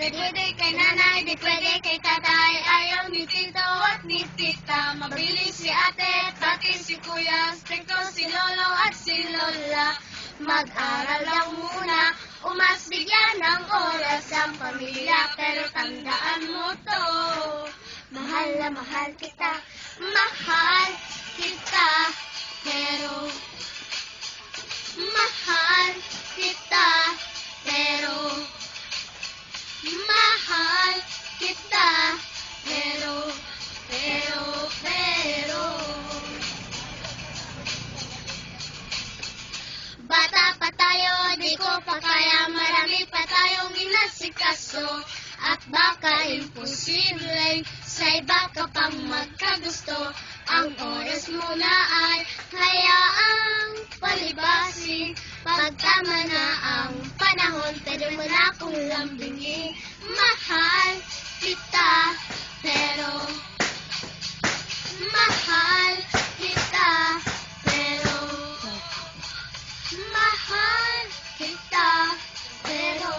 Di pwede kay nanay, di pwede kay tatay. Ayaw ni tito at ni tita. Mabilis si ate, pati si kuya. Stricto si lolo at si lola. Mag-aral lang muna, umas bigyan ng oras ang pamilya. Pero tandaan mo to, mahal na mahal kita. Mahal kita, pero mahal kita, pero mahal kita, pero bata pa tayo, di ko pa kaya, marami pa tayong inasikaso. At baka imposible, sa iba ka pang magkagusto. Ang oras mo na ay hayaang palibasin. Pagtama na ang panahon, pwede mo na akong lambingin. Mahal kita, pero mahal kita, pero mahal kita, pero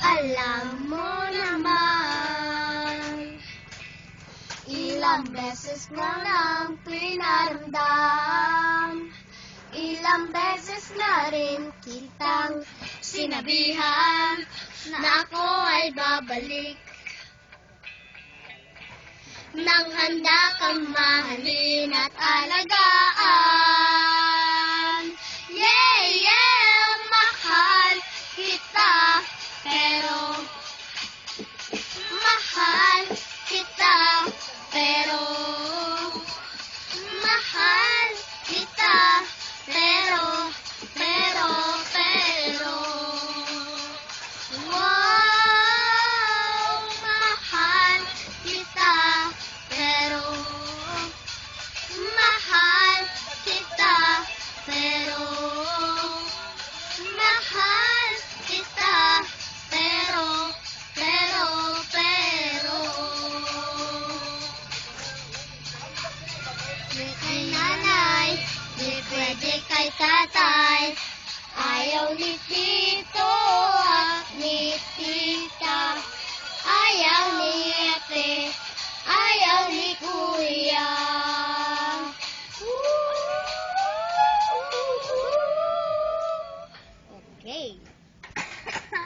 alam mo naman, ilang beses na lang pinaramdam, ilang beses na rin kitang sinabihan na ako ay babalik. Nang handa kang mahalin at alagaan.